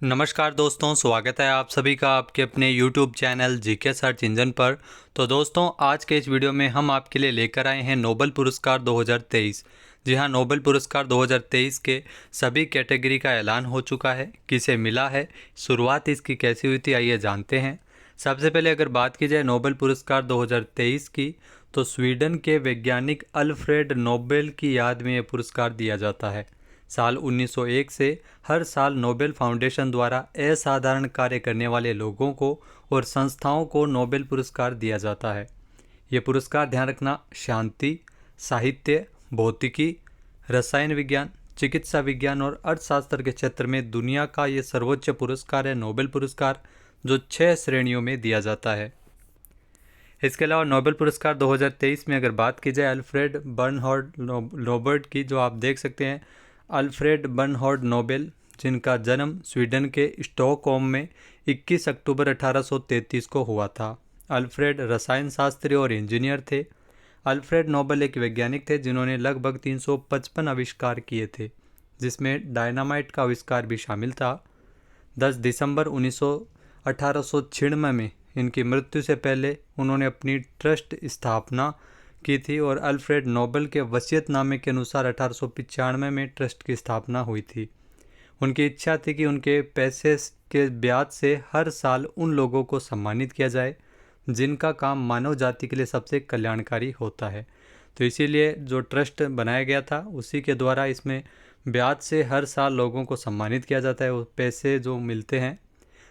नमस्कार दोस्तों, स्वागत है आप सभी का आपके अपने YouTube channel GK search engine पर। तो दोस्तों, आज के इस वीडियो में हम आपके लिए लेकर आए हैं नोबेल पुरस्कार 2023। जी हाँ, नोबेल पुरस्कार 2023 के सभी कैटेगरी का ऐलान हो चुका है। किसे मिला है, शुरुआत इसकी कैसी हुई थी, आइए जानते हैं। सबसे पहले अगर बात की जाए नोबेल पुरस्कार 2023 की, तो स्वीडन के वैज्ञानिक अल्फ्रेड नोबेल की याद में ये पुरस्कार दिया जाता है। साल 1901 से हर साल नोबेल फाउंडेशन द्वारा असाधारण कार्य करने वाले लोगों को और संस्थाओं को नोबेल पुरस्कार दिया जाता है। ये पुरस्कार, ध्यान रखना, शांति, साहित्य, भौतिकी, रसायन विज्ञान, चिकित्सा विज्ञान और अर्थशास्त्र के क्षेत्र में दुनिया का ये सर्वोच्च पुरस्कार है, नोबेल पुरस्कार, जो 6 श्रेणियों में दिया जाता है। इसके अलावा नोबेल पुरस्कार 2023 में अगर बात की जाए अल्फ्रेड बर्नहार्ड नोबेल की, जो आप देख सकते हैं, अल्फ्रेड बर्नहार्ड नोबेल, जिनका जन्म स्वीडन के स्टॉकहोम में 21 अक्टूबर 1833 को हुआ था। अल्फ्रेड रसायन शास्त्री और इंजीनियर थे। अल्फ्रेड नोबेल एक वैज्ञानिक थे जिन्होंने लगभग 355 आविष्कार किए थे, जिसमें डायनामाइट का आविष्कार भी शामिल था। 10 दिसंबर 1896 में इनकी मृत्यु से पहले उन्होंने अपनी ट्रस्ट स्थापना की थी और अल्फ्रेड नोबेल के वसीयतनामे के अनुसार 1895 में ट्रस्ट की स्थापना हुई थी। उनकी इच्छा थी कि उनके पैसे के ब्याज से हर साल उन लोगों को सम्मानित किया जाए जिनका काम मानव जाति के लिए सबसे कल्याणकारी होता है। तो इसीलिए जो ट्रस्ट बनाया गया था उसी के द्वारा इसमें ब्याज से हर साल लोगों को सम्मानित किया जाता है। वो पैसे जो मिलते हैं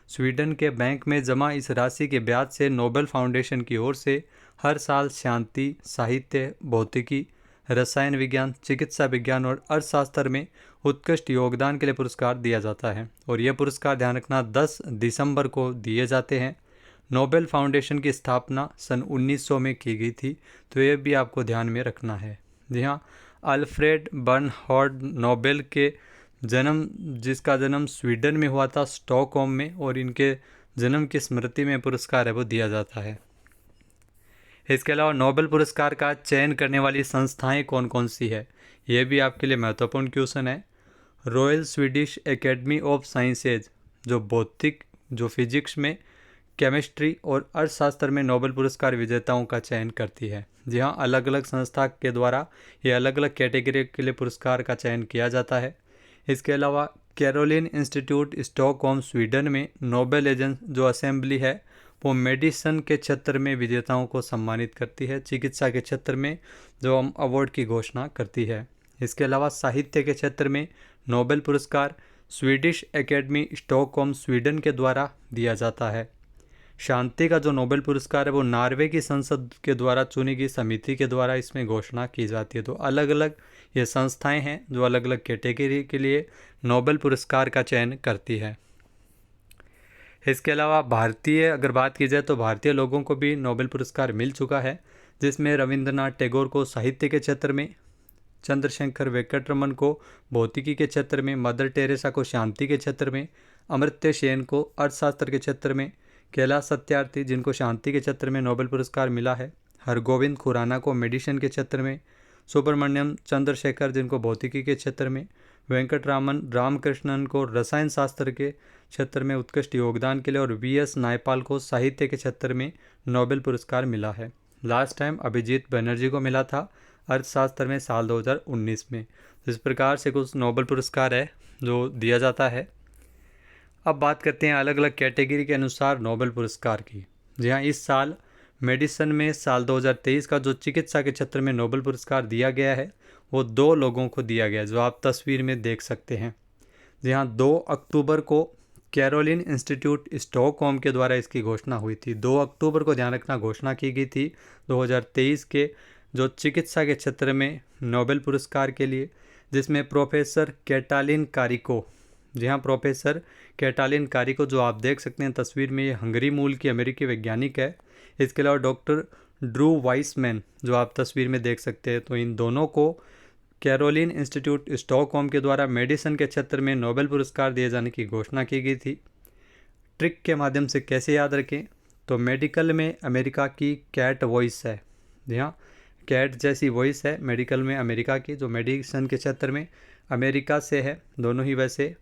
स्वीडन के बैंक में जमा, इस राशि के ब्याज से नोबेल फाउंडेशन की ओर से हर साल शांति, साहित्य, भौतिकी, रसायन विज्ञान, चिकित्सा विज्ञान और अर्थशास्त्र में उत्कृष्ट योगदान के लिए पुरस्कार दिया जाता है। और यह पुरस्कार, ध्यान रखना, 10 दिसंबर को दिए जाते हैं। नोबेल फाउंडेशन की स्थापना सन 1900 में की गई थी, तो यह भी आपको ध्यान में रखना है। जी हाँ, अल्फ्रेड बर्नहार्ड नोबेल के जिसका जन्म स्वीडन में हुआ था, स्टॉकहोम में, और इनके जन्म की स्मृति में पुरस्कार है वो दिया जाता है। इसके अलावा नोबेल पुरस्कार का चयन करने वाली संस्थाएं कौन कौन सी है, ये भी आपके लिए महत्वपूर्ण क्वेश्चन है। Royal Swedish academy of sciences, जो फिजिक्स में, केमिस्ट्री और अर्थशास्त्र में नोबेल पुरस्कार विजेताओं का चयन करती है। जी हाँ, अलग अलग संस्था के द्वारा ये अलग अलग कैटेगरी के लिए पुरस्कार का चयन किया जाता है। इसके अलावा कैरोलिन इंस्टीट्यूट स्टॉकहोम स्वीडन में नोबेल एजेंट जो असेंबली है वो मेडिसिन के क्षेत्र में विजेताओं को सम्मानित करती है, चिकित्सा के क्षेत्र में जो अवार्ड की घोषणा करती है। इसके अलावा साहित्य के क्षेत्र में नोबेल पुरस्कार स्वीडिश एकेडमी स्टॉकहोम स्वीडन के द्वारा दिया जाता है। शांति का जो नोबेल पुरस्कार है वो नॉर्वे की संसद के द्वारा चुनी गई समिति के द्वारा इसमें घोषणा की जाती है। तो अलग अलग ये संस्थाएं हैं जो अलग अलग कैटेगरी के लिए नोबेल पुरस्कार का चयन करती है। इसके अलावा अगर बात की जाए तो भारतीय लोगों को भी नोबेल पुरस्कार मिल चुका है, जिसमें रविंद्रनाथ टैगोर को साहित्य के क्षेत्र में, चंद्रशेखर वेंकटरमन को भौतिकी के क्षेत्र में, मदर टेरेसा को शांति के क्षेत्र में, अमर्त्य सेन को अर्थशास्त्र के क्षेत्र में, कैलाश सत्यार्थी जिनको शांति के क्षेत्र में नोबेल पुरस्कार मिला है, हरगोविंद खुराना को मेडिसिन के क्षेत्र में, सुब्रमण्यम चंद्रशेखर जिनको भौतिकी के क्षेत्र में, वेंकटरामन रामकृष्णन को रसायन शास्त्र के क्षेत्र में उत्कृष्ट योगदान के लिए, और वी.एस. नायपाल को साहित्य के क्षेत्र में नोबेल पुरस्कार मिला है। लास्ट टाइम अभिजीत बनर्जी को मिला था अर्थशास्त्र में साल 2019 में। इस प्रकार से कुछ नोबेल पुरस्कार है जो दिया जाता है। अब बात करते हैं अलग अलग कैटेगरी के अनुसार नोबेल पुरस्कार की। जी हाँ, इस साल मेडिसिन में साल 2023 का जो चिकित्सा के क्षेत्र में नोबेल पुरस्कार दिया गया है वो 2 लोगों को दिया गया है, जो आप तस्वीर में देख सकते हैं। जी हाँ, 2 अक्टूबर को कैरोलिन इंस्टीट्यूट स्टॉकहोम के द्वारा इसकी घोषणा हुई थी। 2 अक्टूबर को, ध्यान रखना, घोषणा की गई थी 2023 के जो चिकित्सा के क्षेत्र में नोबेल पुरस्कार के लिए, जिसमें प्रोफेसर कैटालिन कारिको, जी हाँ, प्रोफेसर कैटालिन कारिको जो आप देख सकते हैं तस्वीर में, ये हंगरी मूल की अमेरिकी वैज्ञानिक है। इसके अलावा डॉक्टर ड्रू वाइसमैन जो आप तस्वीर में देख सकते हैं। तो इन दोनों को कैरोलिन इंस्टीट्यूट स्टॉकहोम के द्वारा मेडिसिन के क्षेत्र में नोबेल पुरस्कार दिए जाने की घोषणा की गई थी। ट्रिक के माध्यम से कैसे याद रखें, तो मेडिकल में अमेरिका की कैट वॉइस है। जी हाँ, कैट जैसी वॉइस है मेडिकल में अमेरिका की, जो मेडिसिन के क्षेत्र में अमेरिका से है, दोनों ही वैसे।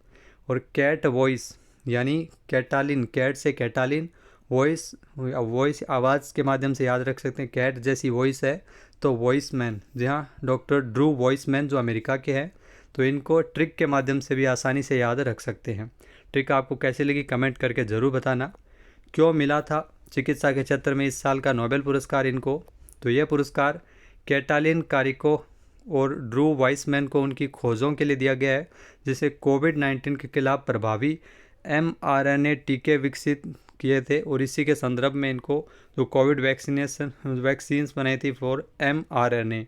और कैट वॉइस यानी कैटालिन, कैट से कैटालिन, वॉइस, वॉइस आवाज़ के माध्यम से याद रख सकते हैं, कैट जैसी वॉइस है तो वॉइसमैन। जी हाँ, डॉक्टर ड्रू वॉइसमैन जो अमेरिका के हैं, तो इनको ट्रिक के माध्यम से भी आसानी से याद रख सकते हैं। ट्रिक आपको कैसी लगी कमेंट करके ज़रूर बताना। क्यों मिला था चिकित्सा के क्षेत्र में इस साल का नोबेल पुरस्कार इनको? तो यह पुरस्कार कैटालिन कारिको और ड्रू वाइसमैन को उनकी खोजों के लिए दिया गया है, जिसे कोविड-19 के खिलाफ प्रभावी mRNA टीके विकसित किए थे, और इसी के संदर्भ में इनको जो कोविड वैक्सीन्स बनाई थी फॉर mRNA,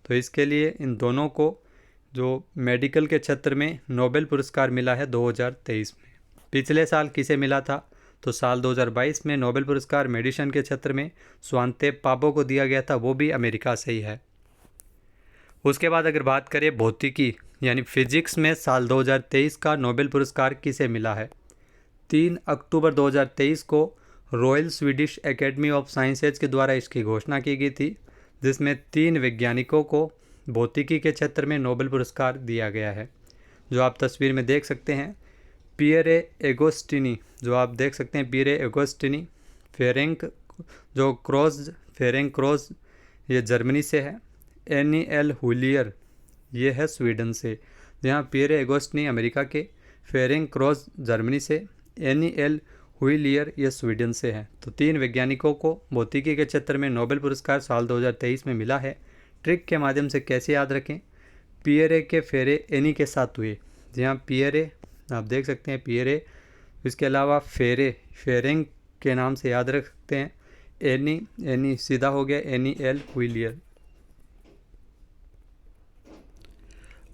तो इसके लिए इन दोनों को जो मेडिकल के क्षेत्र में नोबेल पुरस्कार मिला है 2023 में। पिछले साल किसे मिला था? तो साल 2022 में नोबेल पुरस्कार मेडिसिन के क्षेत्र में स्वांते पाबो को दिया गया था, वो भी अमेरिका से ही है। उसके बाद अगर बात करें भौतिकी यानी फिजिक्स में साल 2023 का नोबेल पुरस्कार किसे मिला है? 3 अक्टूबर 2023 को royal Swedish academy of sciences के द्वारा इसकी घोषणा की गई थी, जिसमें 3 वैज्ञानिकों को भौतिकी के क्षेत्र में नोबेल पुरस्कार दिया गया है, जो आप तस्वीर में देख सकते हैं। पियरे एगोस्टिनी, जो आप देख सकते हैं पियरे एगोस्टिनी, फेरेंक क्रॉस ये जर्मनी से है। एनी एल हुलियर ये है स्वीडन से। जहाँ पियरे एगोस्टिनी अमेरिका के, फेरेंक क्रॉस जर्मनी से, एनी एल हुलियर ये स्वीडन से है। तो 3 वैज्ञानिकों को भौतिकी के क्षेत्र में नोबेल पुरस्कार साल 2023 में मिला है। ट्रिक के माध्यम से कैसे याद रखें? पियरे के फेरे एनी के साथ हुए। जहाँ पियरे आप देख सकते हैं पियरे, इसके अलावा फेरेंक के नाम से याद रख सकते हैं। एनी सीधा हो गया एनी एल हुलियर।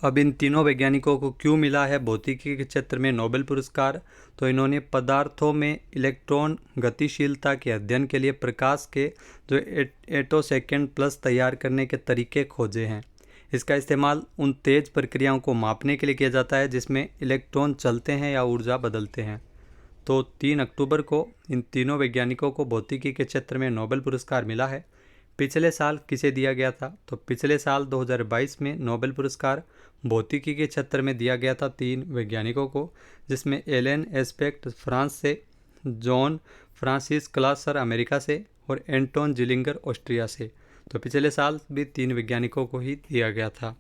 अब इन तीनों वैज्ञानिकों को क्यों मिला है भौतिकी के क्षेत्र में नोबेल पुरस्कार? तो इन्होंने पदार्थों में इलेक्ट्रॉन गतिशीलता के अध्ययन के लिए प्रकाश के जो एटोसेकेंड प्लस तैयार करने के तरीके खोजे हैं। इसका इस्तेमाल उन तेज प्रक्रियाओं को मापने के लिए किया जाता है जिसमें इलेक्ट्रॉन चलते हैं या ऊर्जा बदलते हैं। तो 3 अक्टूबर को इन तीनों वैज्ञानिकों को भौतिकी के क्षेत्र में नोबेल पुरस्कार मिला है। पिछले साल किसे दिया गया था? तो पिछले साल 2022 में नोबेल पुरस्कार भौतिकी के क्षेत्र में दिया गया था 3 वैज्ञानिकों को, जिसमें एलन एस्पेक्ट फ्रांस से, जॉन फ्रांसिस क्लासर अमेरिका से और एंटोन जिलिंगर ऑस्ट्रिया से। तो पिछले साल भी 3 वैज्ञानिकों को ही दिया गया था।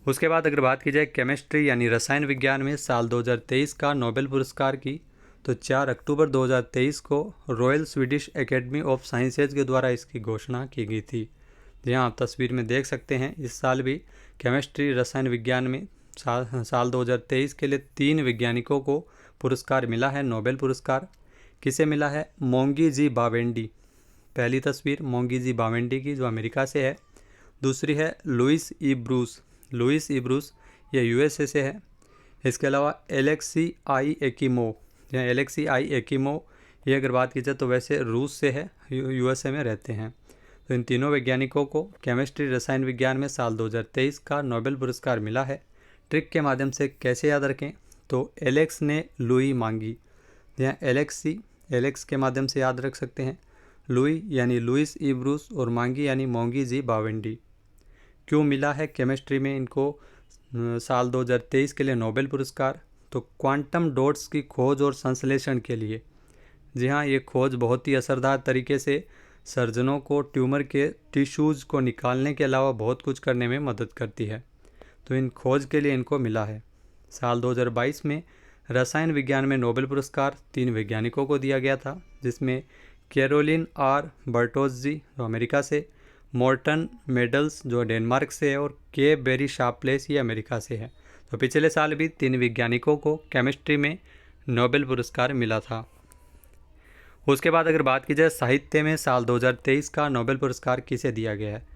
उसके बाद अगर बात की जाए केमिस्ट्री यानी रसायन विज्ञान में साल 2023 का नोबेल पुरस्कार की, तो 4 अक्टूबर 2023 को royal Swedish academy of sciences के द्वारा इसकी घोषणा की गई थी। जहाँ आप तस्वीर में देख सकते हैं, इस साल भी केमिस्ट्री रसायन विज्ञान में साल 2023 के लिए 3 वैज्ञानिकों को पुरस्कार मिला है नोबेल पुरस्कार। किसे मिला है? मोंगी जी बावेंडी। पहली तस्वीर मोंगी जी बावेंडी की, जो अमेरिका से है। दूसरी है लुइस ई ब्रूस, ये यूएसए से है। इसके अलावा एलेक्सी आई एकिमो, ये अगर बात की जाए तो वैसे रूस से है, यूएसए में रहते हैं। तो इन तीनों वैज्ञानिकों को केमिस्ट्री रसायन विज्ञान में साल 2023 का नोबेल पुरस्कार मिला है। ट्रिक के माध्यम से कैसे याद रखें? तो एलेक्स ने लुई मांगी। यहाँ एलेक्स के माध्यम से याद रख सकते हैं। लुई यानी लुइस ई ब्रूस और मांगी यानी मोंगी जी बावेंडी। क्यों मिला है केमिस्ट्री में इनको साल 2023 के लिए नोबेल पुरस्कार? तो क्वांटम डॉट्स की खोज और संश्लेषण के लिए। जी हाँ, ये खोज बहुत ही असरदार तरीके से सर्जनों को ट्यूमर के टिश्यूज़ को निकालने के अलावा बहुत कुछ करने में मदद करती है। तो इन खोज के लिए इनको मिला है। साल 2022 में रसायन विज्ञान में नोबेल पुरस्कार 3 वैज्ञानिकों को दिया गया था, जिसमें कैरोलिन आर बर्टोजी जो अमेरिका से, मॉर्टन मेडल्स जो डेनमार्क से है, और के बेरी शार्पलेस ये अमेरिका से है। तो पिछले साल भी 3 वैज्ञानिकों को केमिस्ट्री में नोबेल पुरस्कार मिला था। उसके बाद अगर बात की जाए साहित्य में साल 2023 का नोबेल पुरस्कार किसे दिया गया है,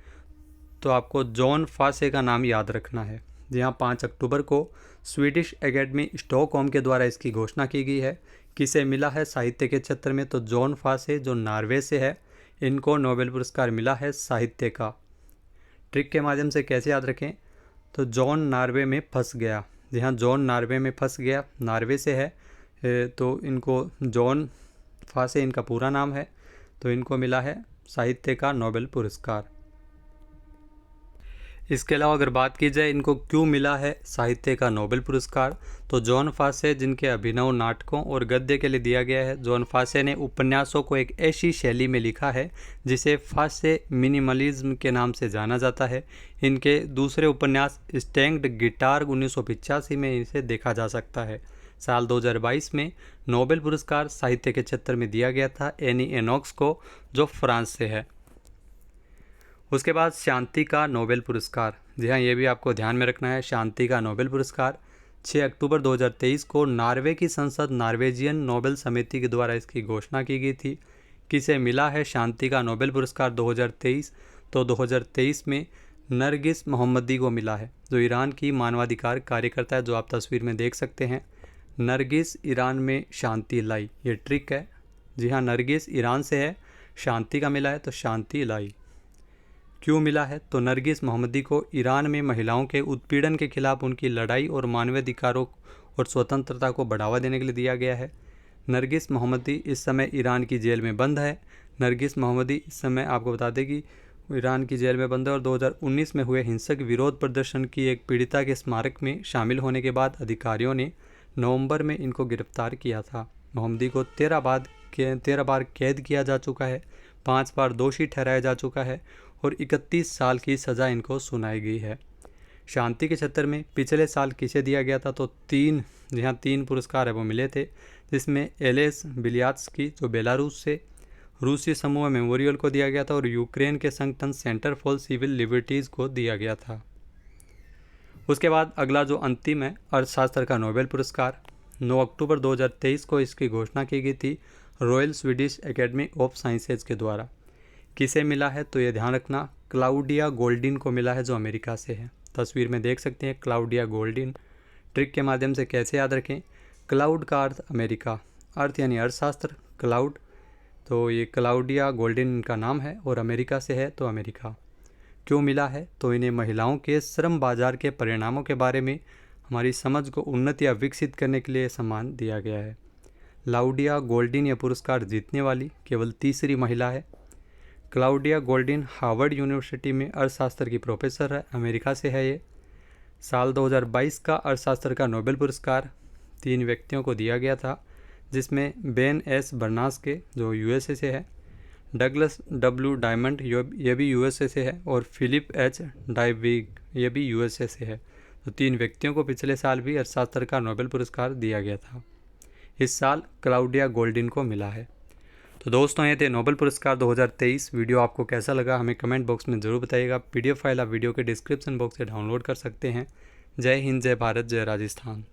तो आपको जॉन फासे का नाम याद रखना है। जहाँ 5 अक्टूबर को स्वीडिश एकेडमी स्टॉकहोम के द्वारा इसकी घोषणा की गई है। किसे मिला है साहित्य के क्षेत्र में? तो जॉन फासे जो नॉर्वे से है, इनको नोबेल पुरस्कार मिला है साहित्य का। ट्रिक के माध्यम से कैसे याद रखें? तो जॉन नॉर्वे में फंस गया। जहाँ जॉन नॉर्वे में फंस गया, नॉर्वे से है, तो इनको जॉन फासे इनका पूरा नाम है, तो इनको मिला है साहित्य का नोबेल पुरस्कार। इसके अलावा अगर बात की जाए इनको क्यों मिला है साहित्य का नोबेल पुरस्कार, तो जॉन फासे जिनके अभिनव नाटकों और गद्य के लिए दिया गया है। जॉन फासे ने उपन्यासों को एक ऐसी शैली में लिखा है जिसे फासे मिनिमलिज्म के नाम से जाना जाता है। इनके दूसरे उपन्यास स्टैंक्ड गिटार 1985 में इसे देखा जा सकता है। साल 2022 में नोबेल पुरस्कार साहित्य के क्षेत्र में दिया गया था एनी एनोक्स को, जो फ्रांस से है। उसके बाद शांति का नोबेल पुरस्कार, जी हाँ, ये भी आपको ध्यान में रखना है। शांति का नोबेल पुरस्कार 6 अक्टूबर 2023 को नॉर्वे की संसद नॉर्वेजियन नोबेल समिति के द्वारा इसकी घोषणा की गई थी। किसे मिला है शांति का नोबेल पुरस्कार 2023? तो 2023 में नरगिस मोहम्मदी को मिला है, जो ईरान की मानवाधिकार कार्यकर्ता है, जो आप तस्वीर में देख सकते हैं। नरगिस ईरान में शांति लाई, ये ट्रिक है। जी हाँ, नरगिस ईरान से है, शांति का मिला है तो शांति लाई। क्यों मिला है? तो नरगिस मोहम्मदी को ईरान में महिलाओं के उत्पीड़न के खिलाफ उनकी लड़ाई और मानवाधिकारों और स्वतंत्रता को बढ़ावा देने के लिए दिया गया है। नरगिस मोहम्मदी इस समय ईरान की जेल में बंद है। नरगिस मोहम्मदी इस समय आपको बता दें कि ईरान की जेल में बंद है और 2019 में हुए हिंसक विरोध प्रदर्शन की एक पीड़िता के स्मारक में शामिल होने के बाद अधिकारियों ने नवंबर में इनको गिरफ्तार किया था। मोहम्मदी को 13 बार कैद किया जा चुका है, 5 बार दोषी ठहराया जा चुका है और 31 साल की सज़ा इनको सुनाई गई है। शांति के क्षेत्र में पिछले साल किसे दिया गया था? तो 3 पुरस्कार है वो मिले थे, जिसमें एलेस बिलियात्स्की जो बेलारूस से, रूसी समूह मेमोरियल को दिया गया था और यूक्रेन के संगठन सेंटर फॉर सिविल लिबर्टीज़ को दिया गया था। उसके बाद अगला जो अंतिम है, अर्थशास्त्र का नोबेल पुरस्कार 9 अक्टूबर 2023 को इसकी घोषणा की गई थी royal Swedish academy of sciences के द्वारा। किसे मिला है? तो ये ध्यान रखना, क्लाउडिया गोल्डिन को मिला है, जो अमेरिका से है। तस्वीर में देख सकते हैं क्लाउडिया गोल्डिन। ट्रिक के माध्यम से कैसे याद रखें? क्लाउड का अर्थ अमेरिका, अर्थ यानी अर्थशास्त्र, क्लाउड, तो ये क्लाउडिया गोल्डिन इनका नाम है और अमेरिका से है तो अमेरिका। क्यों मिला है? तो इन्हें महिलाओं के श्रम बाजार के परिणामों के बारे में हमारी समझ को उन्नत या विकसित करने के लिए सम्मान दिया गया है। क्लाउडिया गोल्डिन यह पुरस्कार जीतने वाली केवल तीसरी महिला है। क्लाउडिया गोल्डिन हार्वर्ड यूनिवर्सिटी में अर्थशास्त्र की प्रोफेसर है, अमेरिका से है ये। साल 2022 का अर्थशास्त्र का नोबेल पुरस्कार 3 व्यक्तियों को दिया गया था, जिसमें बेन एस बर्नास्के जो यूएसए से है, डगलस डब्ल्यू डायमंड ये भी यूएसए से है और फिलिप एच डाइविग ये भी यूएसए से है। तो 3 व्यक्तियों को पिछले साल भी अर्थशास्त्र का नोबेल पुरस्कार दिया गया था। इस साल क्लाउडिया गोल्डिन को मिला है। तो दोस्तों, ये थे नोबेल पुरस्कार 2023। वीडियो आपको कैसा लगा हमें कमेंट बॉक्स में ज़रूर बताइएगा। पीडीएफ फाइल आप वीडियो के डिस्क्रिप्शन बॉक्स से डाउनलोड कर सकते हैं। जय हिंद, जय भारत, जय राजस्थान।